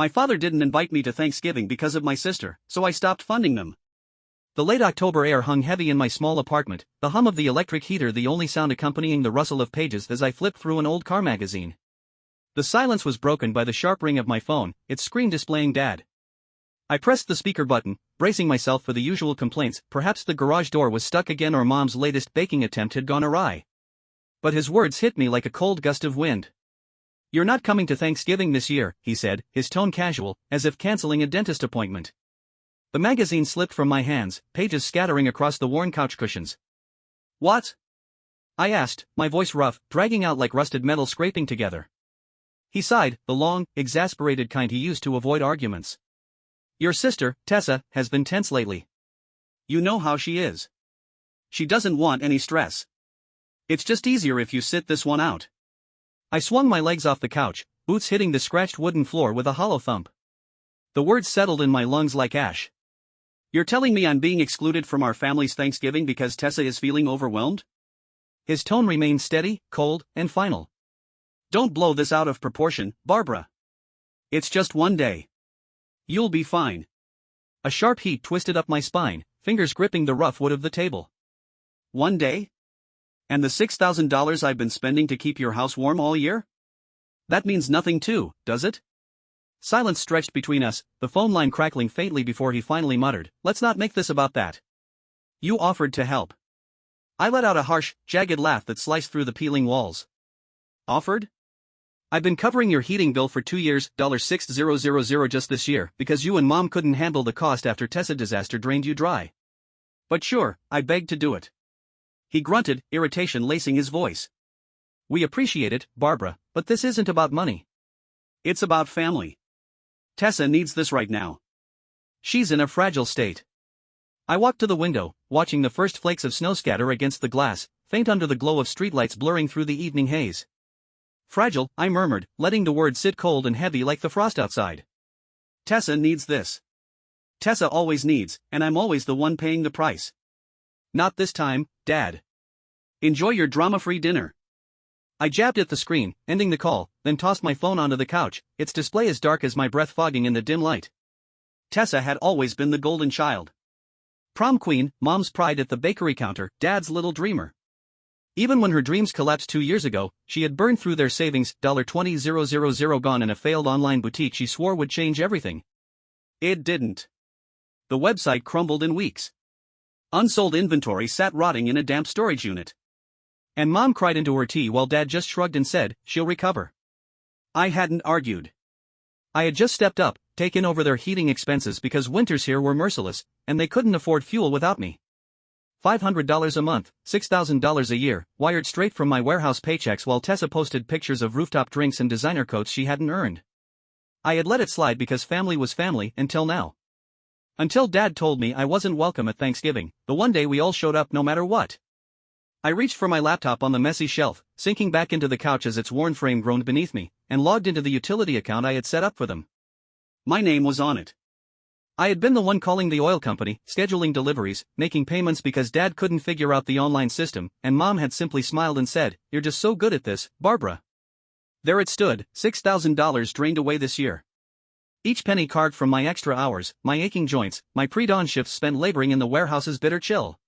My father didn't invite me to Thanksgiving because of my sister, so I stopped funding them. The late October air hung heavy in my small apartment, the hum of the electric heater the only sound accompanying the rustle of pages as I flipped through an old car magazine. The silence was broken by the sharp ring of my phone, its screen displaying Dad. I pressed the speaker button, bracing myself for the usual complaints. Perhaps the garage door was stuck again or Mom's latest baking attempt had gone awry. But his words hit me like a cold gust of wind. "You're not coming to Thanksgiving this year," he said, his tone casual, as if canceling a dentist appointment. The magazine slipped from my hands, pages scattering across the worn couch cushions. "What?" I asked, my voice rough, dragging out like rusted metal scraping together. He sighed, the long, exasperated kind he used to avoid arguments. "Your sister, Tessa, has been tense lately. You know how she is. She doesn't want any stress. It's just easier if you sit this one out." I swung my legs off the couch, boots hitting the scratched wooden floor with a hollow thump. The words settled in my lungs like ash. "You're telling me I'm being excluded from our family's Thanksgiving because Tessa is feeling overwhelmed?" His tone remained steady, cold, and final. "Don't blow this out of proportion, Barbara. It's just one day. You'll be fine." A sharp heat twisted up my spine, fingers gripping the rough wood of the table. "One day? And the $6,000 I've been spending to keep your house warm all year? That means nothing too, does it?" Silence stretched between us, the phone line crackling faintly before he finally muttered, "Let's not make this about that. You offered to help." I let out a harsh, jagged laugh that sliced through the peeling walls. "Offered? I've been covering your heating bill for 2 years, $6,000 just this year, because you and Mom couldn't handle the cost after Tessa disaster drained you dry. But sure, I begged to do it." He grunted, irritation lacing his voice. "We appreciate it, Barbara, but this isn't about money. It's about family. Tessa needs this right now. She's in a fragile state." I walked to the window, watching the first flakes of snow scatter against the glass, faint under the glow of streetlights blurring through the evening haze. "Fragile," I murmured, letting the word sit cold and heavy like the frost outside. "Tessa needs this. Tessa always needs, and I'm always the one paying the price." "Not this time, Dad. Enjoy your drama-free dinner." I jabbed at the screen, ending the call, then tossed my phone onto the couch, its display as dark as my breath fogging in the dim light. Tessa had always been the golden child. Prom queen, Mom's pride at the bakery counter, Dad's little dreamer. Even when her dreams collapsed 2 years ago, she had burned through their savings, $20,000 gone in a failed online boutique she swore would change everything. It didn't. The website crumbled in weeks. Unsold inventory sat rotting in a damp storage unit. And Mom cried into her tea while Dad just shrugged and said, "She'll recover." I hadn't argued. I had just stepped up, taken over their heating expenses because winters here were merciless, and they couldn't afford fuel without me. $500 a month, $6,000 a year, wired straight from my warehouse paychecks while Tessa posted pictures of rooftop drinks and designer coats she hadn't earned. I had let it slide because family was family until now. Until Dad told me I wasn't welcome at Thanksgiving, the one day we all showed up no matter what. I reached for my laptop on the messy shelf, sinking back into the couch as its worn frame groaned beneath me, and logged into the utility account I had set up for them. My name was on it. I had been the one calling the oil company, scheduling deliveries, making payments because Dad couldn't figure out the online system, and Mom had simply smiled and said, "You're just so good at this, Barbara." There it stood, $6,000 drained away this year. Each penny carved from my extra hours, my aching joints, my pre-dawn shifts spent laboring in the warehouse's bitter chill.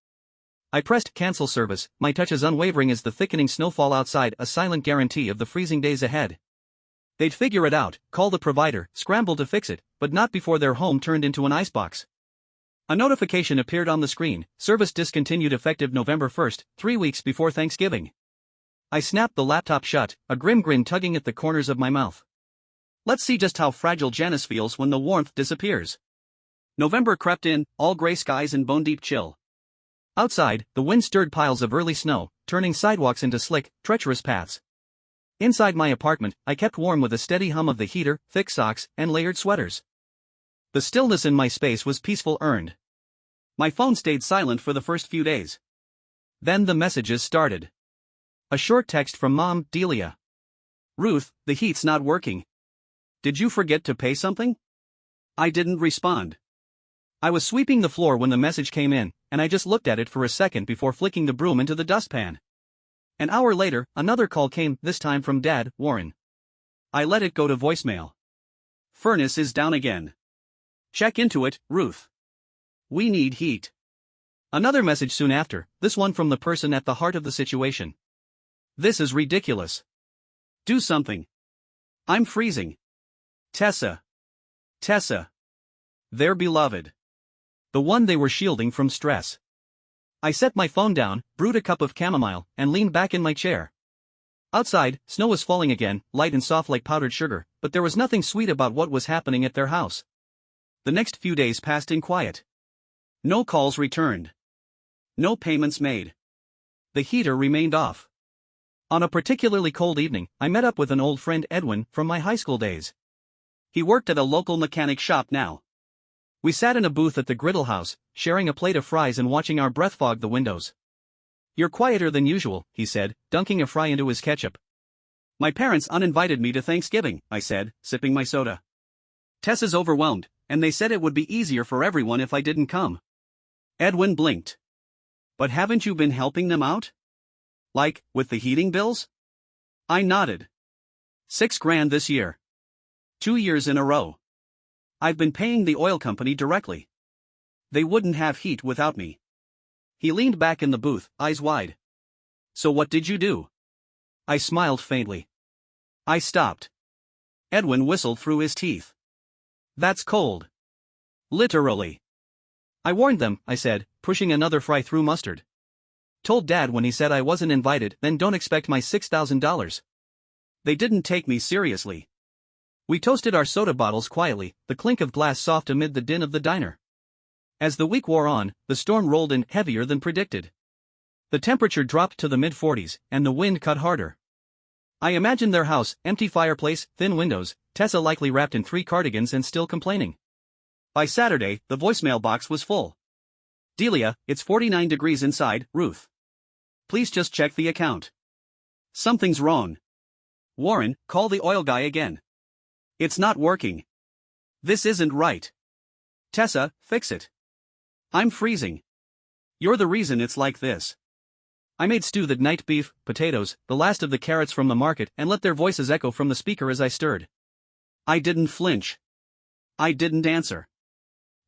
I pressed cancel service, my touch as unwavering as the thickening snowfall outside, a silent guarantee of the freezing days ahead. They'd figure it out, call the provider, scramble to fix it, but not before their home turned into an icebox. A notification appeared on the screen, service discontinued effective November 1st, 3 weeks before Thanksgiving. I snapped the laptop shut, a grim grin tugging at the corners of my mouth. Let's see just how fragile Janice feels when the warmth disappears. November crept in, all gray skies and bone-deep chill. Outside, the wind stirred piles of early snow, turning sidewalks into slick, treacherous paths. Inside my apartment, I kept warm with a steady hum of the heater, thick socks, and layered sweaters. The stillness in my space was peaceful earned. My phone stayed silent for the first few days. Then the messages started. A short text from Mom, Delia. "Ruth, the heat's not working. Did you forget to pay something?" I didn't respond. I was sweeping the floor when the message came in, and I just looked at it for a second before flicking the broom into the dustpan. An hour later, another call came, this time from Dad, Warren. I let it go to voicemail. Furnace is down again. Check into it, Ruth. We need heat. Another message soon after, this one from the person at the heart of the situation. This is ridiculous. Do something. I'm freezing. Tessa. Tessa. Their beloved. The one they were shielding from stress. I set my phone down, brewed a cup of chamomile, and leaned back in my chair. Outside, snow was falling again, light and soft like powdered sugar, but there was nothing sweet about what was happening at their house. The next few days passed in quiet. No calls returned. No payments made. The heater remained off. On a particularly cold evening, I met up with an old friend, Edwin, from my high school days. He worked at a local mechanic shop now. We sat in a booth at the Griddle House, sharing a plate of fries and watching our breath fog the windows. You're quieter than usual, he said, dunking a fry into his ketchup. My parents uninvited me to Thanksgiving, I said, sipping my soda. Tessa's overwhelmed, and they said it would be easier for everyone if I didn't come. Edwin blinked. But haven't you been helping them out? Like, with the heating bills? I nodded. $6,000 this year. 2 years in a row. I've been paying the oil company directly. They wouldn't have heat without me. He leaned back in the booth, eyes wide. So what did you do? I smiled faintly. I stopped. Edwin whistled through his teeth. That's cold. Literally. I warned them, I said, pushing another fry through mustard. Told Dad when he said I wasn't invited, then don't expect my $6,000. They didn't take me seriously. We toasted our soda bottles quietly, the clink of glass soft amid the din of the diner. As the week wore on, the storm rolled in heavier than predicted. The temperature dropped to the mid-40s, and the wind cut harder. I imagined their house, empty fireplace, thin windows, Tessa likely wrapped in 3 cardigans and still complaining. By Saturday, the voicemail box was full. Delia, it's 49 degrees inside, Ruth. Please just check the account. Something's wrong. Warren, call the oil guy again. It's not working. This isn't right. Tessa, fix it. I'm freezing. You're the reason it's like this. I made stew that night, beef, potatoes, the last of the carrots from the market, and let their voices echo from the speaker as I stirred. I didn't flinch. I didn't answer.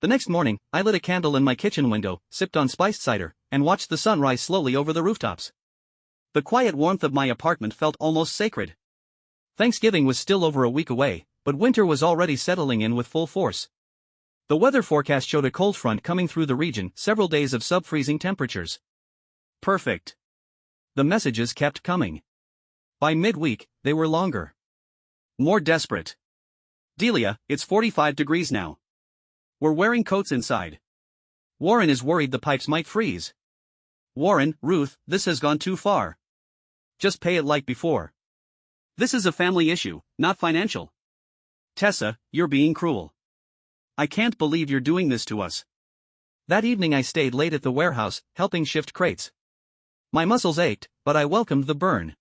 The next morning, I lit a candle in my kitchen window, sipped on spiced cider, and watched the sun rise slowly over the rooftops. The quiet warmth of my apartment felt almost sacred. Thanksgiving was still over a week away, but winter was already settling in with full force. The weather forecast showed a cold front coming through the region, several days of sub-freezing temperatures. Perfect. The messages kept coming. By midweek, they were longer. More desperate. Delia, it's 45 degrees now. We're wearing coats inside. Warren is worried the pipes might freeze. Warren, Ruth, this has gone too far. Just pay it like before. This is a family issue, not financial. Tessa, you're being cruel. I can't believe you're doing this to us. That evening I stayed late at the warehouse, helping shift crates. My muscles ached, but I welcomed the burn.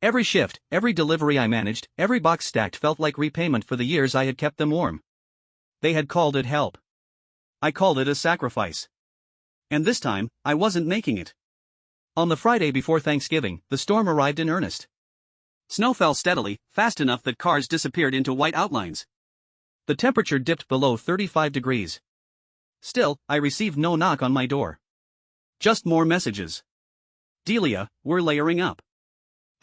Every shift, every delivery I managed, every box stacked felt like repayment for the years I had kept them warm. They had called it help. I called it a sacrifice. And this time, I wasn't making it. On the Friday before Thanksgiving, the storm arrived in earnest. Snow fell steadily, fast enough that cars disappeared into white outlines. The temperature dipped below 35 degrees. Still, I received no knock on my door. Just more messages. Delia, we're layering up.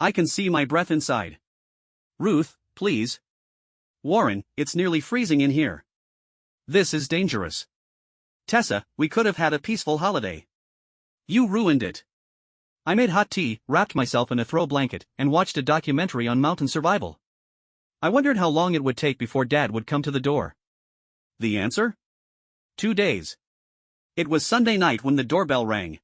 I can see my breath inside. Ruth, please. Warren, it's nearly freezing in here. This is dangerous. Tessa, we could have had a peaceful holiday. You ruined it. I made hot tea, wrapped myself in a throw blanket, and watched a documentary on mountain survival. I wondered how long it would take before Dad would come to the door. The answer? 2 days. It was Sunday night when the doorbell rang.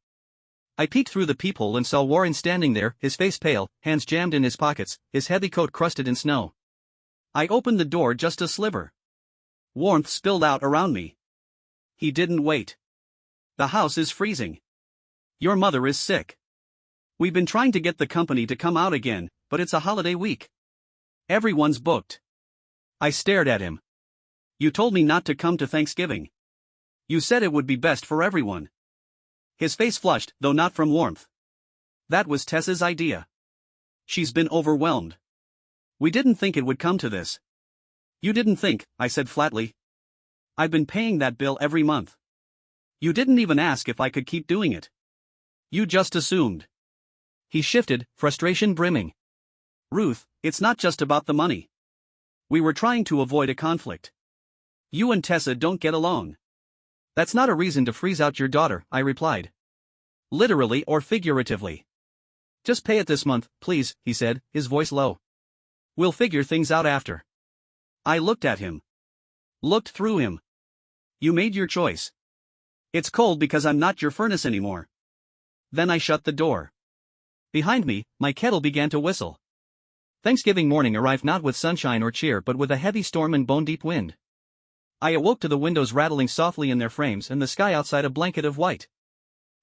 I peeked through the peephole and saw Warren standing there, his face pale, hands jammed in his pockets, his heavy coat crusted in snow. I opened the door just a sliver. Warmth spilled out around me. He didn't wait. The house is freezing. Your mother is sick. We've been trying to get the company to come out again, but it's a holiday week. Everyone's booked. I stared at him. You told me not to come to Thanksgiving. You said it would be best for everyone. His face flushed, though not from warmth. That was Tessa's idea. She's been overwhelmed. We didn't think it would come to this. You didn't think, I said flatly. I've been paying that bill every month. You didn't even ask if I could keep doing it. You just assumed. He shifted, frustration brimming. Ruth, it's not just about the money. We were trying to avoid a conflict. You and Tessa don't get along. That's not a reason to freeze out your daughter, I replied. Literally or figuratively. Just pay it this month, please, he said, his voice low. We'll figure things out after. I looked at him. Looked through him. You made your choice. It's cold because I'm not your furnace anymore. Then I shut the door. Behind me, my kettle began to whistle. Thanksgiving morning arrived not with sunshine or cheer but with a heavy storm and bone-deep wind. I awoke to the windows rattling softly in their frames and the sky outside a blanket of white.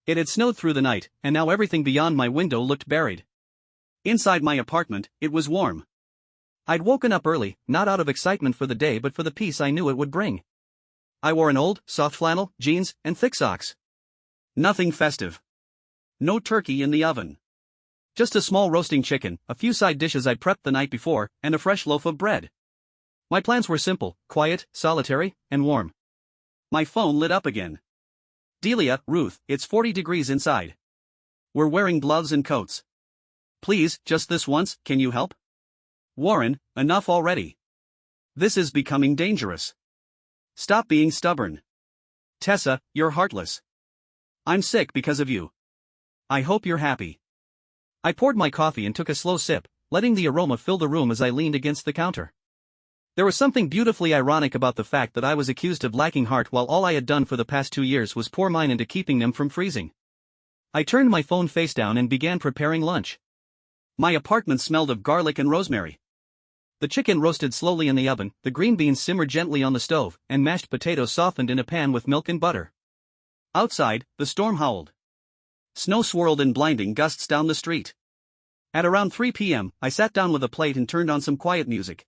It had snowed through the night, and now everything beyond my window looked buried. Inside my apartment, it was warm. I'd woken up early, not out of excitement for the day but for the peace I knew it would bring. I wore an old, soft flannel, jeans, and thick socks. Nothing festive. No turkey in the oven. Just a small roasting chicken, a few side dishes I'd prepped the night before, and a fresh loaf of bread. My plans were simple, quiet, solitary, and warm. My phone lit up again. Delia, Ruth, it's 40 degrees inside. We're wearing gloves and coats. Please, just this once, can you help? Warren, enough already. This is becoming dangerous. Stop being stubborn. Tessa, you're heartless. I'm sick because of you. I hope you're happy. I poured my coffee and took a slow sip, letting the aroma fill the room as I leaned against the counter. There was something beautifully ironic about the fact that I was accused of lacking heart while all I had done for the past 2 years was pour mine into keeping them from freezing. I turned my phone face down and began preparing lunch. My apartment smelled of garlic and rosemary. The chicken roasted slowly in the oven, the green beans simmered gently on the stove, and mashed potatoes softened in a pan with milk and butter. Outside, the storm howled. Snow swirled in blinding gusts down the street. At around 3 p.m., I sat down with a plate and turned on some quiet music.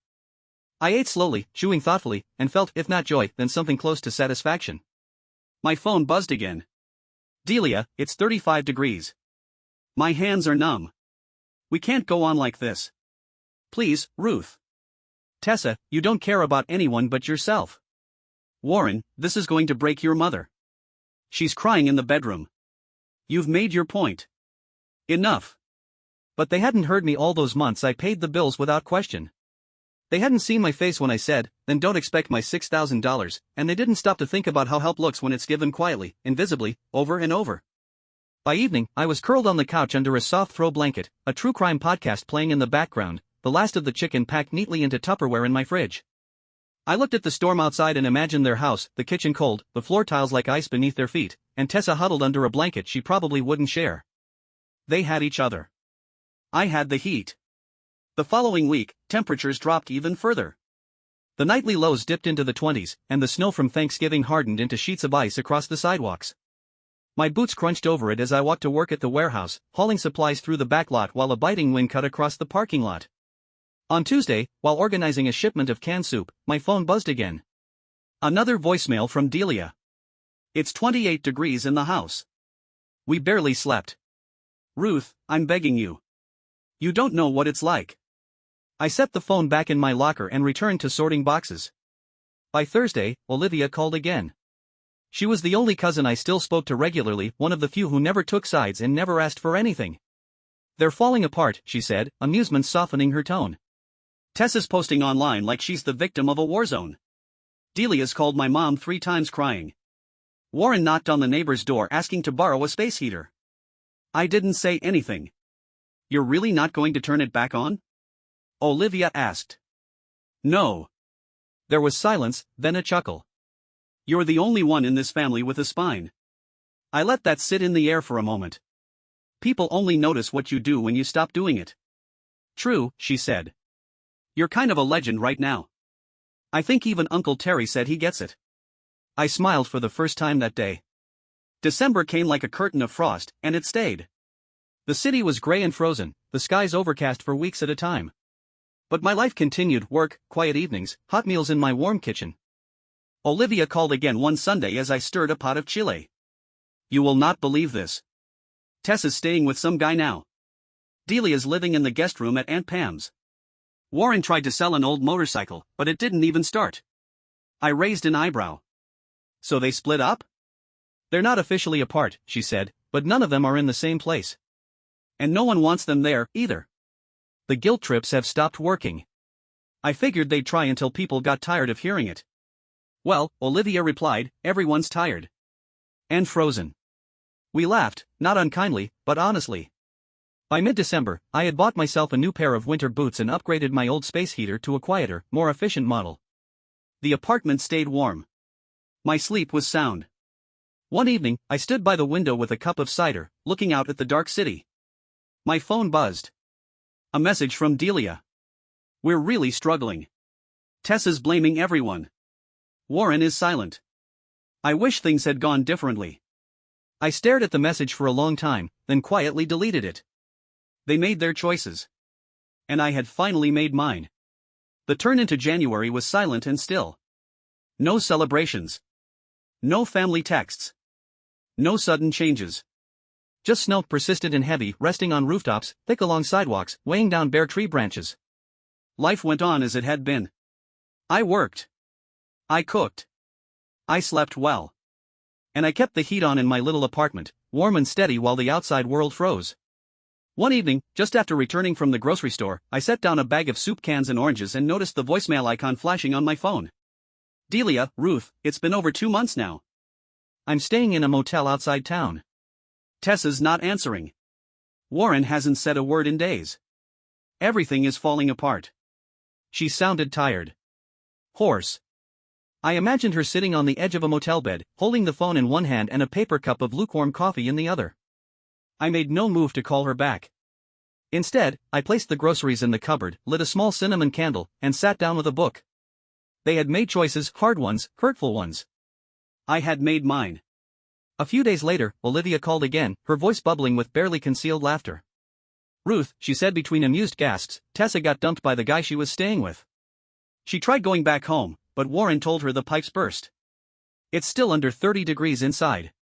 I ate slowly, chewing thoughtfully, and felt, if not joy, then something close to satisfaction. My phone buzzed again. Delia, it's 35 degrees. My hands are numb. We can't go on like this. Please, Ruth. Tessa, you don't care about anyone but yourself. Warren, this is going to break your mother. She's crying in the bedroom. You've made your point. Enough. But they hadn't heard me all those months. I paid the bills without question. They hadn't seen my face when I said, then don't expect my $6,000, and they didn't stop to think about how help looks when it's given quietly, invisibly, over and over. By evening, I was curled on the couch under a soft throw blanket, a true crime podcast playing in the background, the last of the chicken packed neatly into Tupperware in my fridge. I looked at the storm outside and imagined their house, the kitchen cold, the floor tiles like ice beneath their feet, and Tessa huddled under a blanket she probably wouldn't share. They had each other. I had the heat. The following week, temperatures dropped even further. The nightly lows dipped into the 20s, and the snow from Thanksgiving hardened into sheets of ice across the sidewalks. My boots crunched over it as I walked to work at the warehouse, hauling supplies through the back lot while a biting wind cut across the parking lot. On Tuesday, while organizing a shipment of canned soup, my phone buzzed again. Another voicemail from Delia. It's 28 degrees in the house. We barely slept. Ruth, I'm begging you. You don't know what it's like. I set the phone back in my locker and returned to sorting boxes. By Thursday, Olivia called again. She was the only cousin I still spoke to regularly, one of the few who never took sides and never asked for anything. They're falling apart, she said, amusement softening her tone. Tessa's posting online like she's the victim of a war zone. Delia's called my mom 3 times crying. Warren knocked on the neighbor's door asking to borrow a space heater. I didn't say anything. You're really not going to turn it back on? Olivia asked. No. There was silence, then a chuckle. You're the only one in this family with a spine. I let that sit in the air for a moment. People only notice what you do when you stop doing it. True, she said. You're kind of a legend right now. I think even Uncle Terry said he gets it. I smiled for the first time that day. December came like a curtain of frost, and it stayed. The city was gray and frozen, the skies overcast for weeks at a time. But my life continued, work, quiet evenings, hot meals in my warm kitchen. Olivia called again one Sunday as I stirred a pot of chile. You will not believe this. Tessa's staying with some guy now. Delia's living in the guest room at Aunt Pam's. Warren tried to sell an old motorcycle, but it didn't even start. I raised an eyebrow. So they split up? They're not officially apart, she said, but none of them are in the same place. And no one wants them there, either. The guilt trips have stopped working. I figured they'd try until people got tired of hearing it. Well, Olivia replied, everyone's tired. And frozen. We laughed, not unkindly, but honestly. By mid-December, I had bought myself a new pair of winter boots and upgraded my old space heater to a quieter, more efficient model. The apartment stayed warm. My sleep was sound. One evening, I stood by the window with a cup of cider, looking out at the dark city. My phone buzzed. A message from Delia. We're really struggling. Tessa's blaming everyone. Warren is silent. I wish things had gone differently. I stared at the message for a long time, then quietly deleted it. They made their choices. And I had finally made mine. The turn into January was silent and still. No celebrations. No family texts. No sudden changes. Just snow, persistent and heavy, resting on rooftops, thick along sidewalks, weighing down bare tree branches. Life went on as it had been. I worked. I cooked. I slept well. And I kept the heat on in my little apartment, warm and steady while the outside world froze. One evening, just after returning from the grocery store, I set down a bag of soup cans and oranges and noticed the voicemail icon flashing on my phone. Delia, Ruth, it's been over 2 months now. I'm staying in a motel outside town. Tessa's not answering. Warren hasn't said a word in days. Everything is falling apart. She sounded tired. Hoarse. I imagined her sitting on the edge of a motel bed, holding the phone in one hand and a paper cup of lukewarm coffee in the other. I made no move to call her back. Instead, I placed the groceries in the cupboard, lit a small cinnamon candle, and sat down with a book. They had made choices, hard ones, hurtful ones. I had made mine. A few days later, Olivia called again, her voice bubbling with barely concealed laughter. Ruth, she said between amused gasps, Tessa got dumped by the guy she was staying with. She tried going back home, but Warren told her the pipes burst. It's still under 30 degrees inside.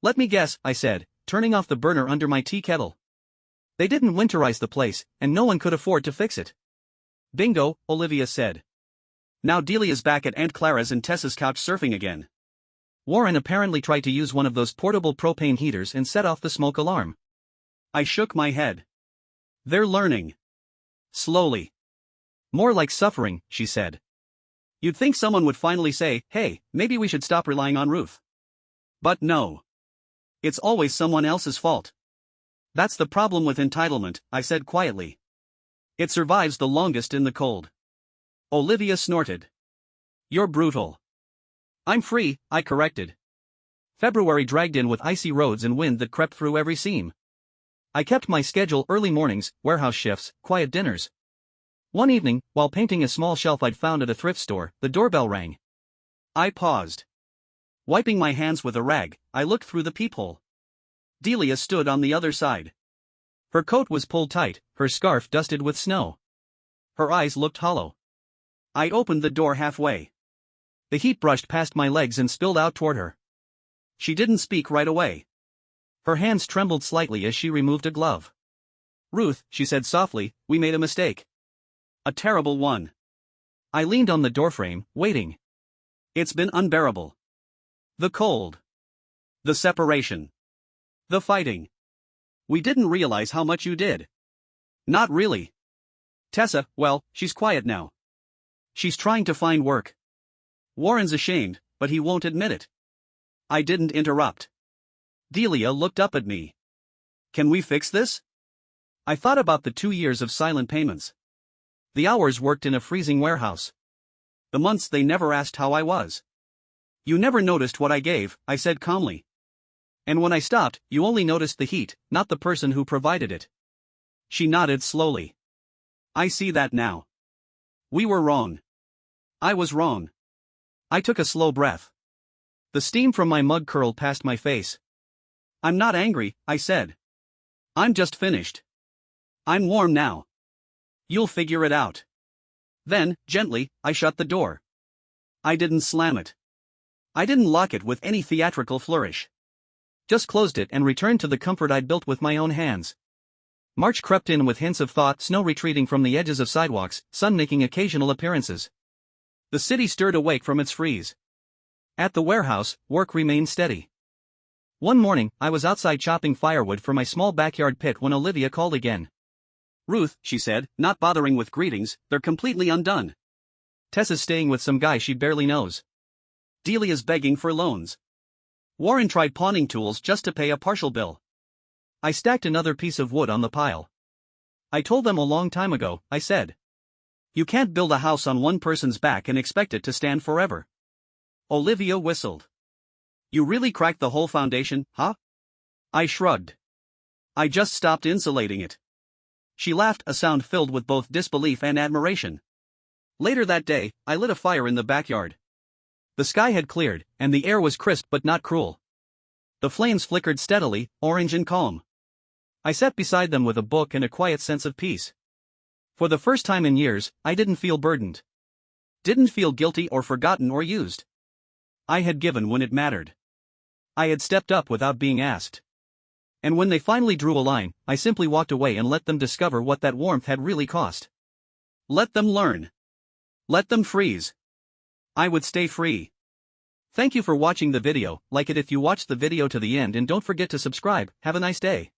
Let me guess, I said, turning off the burner under my tea kettle. They didn't winterize the place, and no one could afford to fix it. Bingo, Olivia said. Now Delia's back at Aunt Clara's and Tessa's couch surfing again. Warren apparently tried to use one of those portable propane heaters and set off the smoke alarm. I shook my head. They're learning. Slowly. More like suffering, she said. You'd think someone would finally say, hey, maybe we should stop relying on Ruth. But no. It's always someone else's fault. That's the problem with entitlement, I said quietly. It survives the longest in the cold. Olivia snorted. You're brutal. I'm free, I corrected. February dragged in with icy roads and wind that crept through every seam. I kept my schedule: early mornings, warehouse shifts, quiet dinners. One evening, while painting a small shelf I'd found at a thrift store, the doorbell rang. I paused. Wiping my hands with a rag, I looked through the peephole. Delia stood on the other side. Her coat was pulled tight, her scarf dusted with snow. Her eyes looked hollow. I opened the door halfway. The heat brushed past my legs and spilled out toward her. She didn't speak right away. Her hands trembled slightly as she removed a glove. Ruth, she said softly, we made a mistake. A terrible one. I leaned on the doorframe, waiting. It's been unbearable. The cold. The separation. The fighting. We didn't realize how much you did. Not really. Tessa, well, she's quiet now. She's trying to find work. Warren's ashamed, but he won't admit it. I didn't interrupt. Delia looked up at me. Can we fix this? I thought about the 2 years of silent payments. The hours worked in a freezing warehouse. The months they never asked how I was. You never noticed what I gave, I said calmly. And when I stopped, you only noticed the heat, not the person who provided it. She nodded slowly. I see that now. We were wrong. I was wrong. I took a slow breath. The steam from my mug curled past my face. I'm not angry, I said. I'm just finished. I'm warm now. You'll figure it out. Then, gently, I shut the door. I didn't slam it. I didn't lock it with any theatrical flourish. Just closed it and returned to the comfort I'd built with my own hands. March crept in with hints of thaw, snow retreating from the edges of sidewalks, sun making occasional appearances. The city stirred awake from its freeze. At the warehouse, work remained steady. One morning, I was outside chopping firewood for my small backyard pit when Olivia called again. Ruth, she said, not bothering with greetings, they're completely undone. Tessa's staying with some guy she barely knows. Delia's begging for loans. Warren tried pawning tools just to pay a partial bill. I stacked another piece of wood on the pile. I told them a long time ago, I said. You can't build a house on one person's back and expect it to stand forever. Olivia whistled. You really cracked the whole foundation, huh? I shrugged. I just stopped insulating it. She laughed, a sound filled with both disbelief and admiration. Later that day, I lit a fire in the backyard. The sky had cleared, and the air was crisp but not cruel. The flames flickered steadily, orange and calm. I sat beside them with a book and a quiet sense of peace. For the first time in years, I didn't feel burdened. Didn't feel guilty or forgotten or used. I had given when it mattered. I had stepped up without being asked. And when they finally drew a line, I simply walked away and let them discover what that warmth had really cost. Let them learn. Let them freeze. I would stay free. Thank you for watching the video. Like it if you watched the video to the end and don't forget to subscribe. Have a nice day.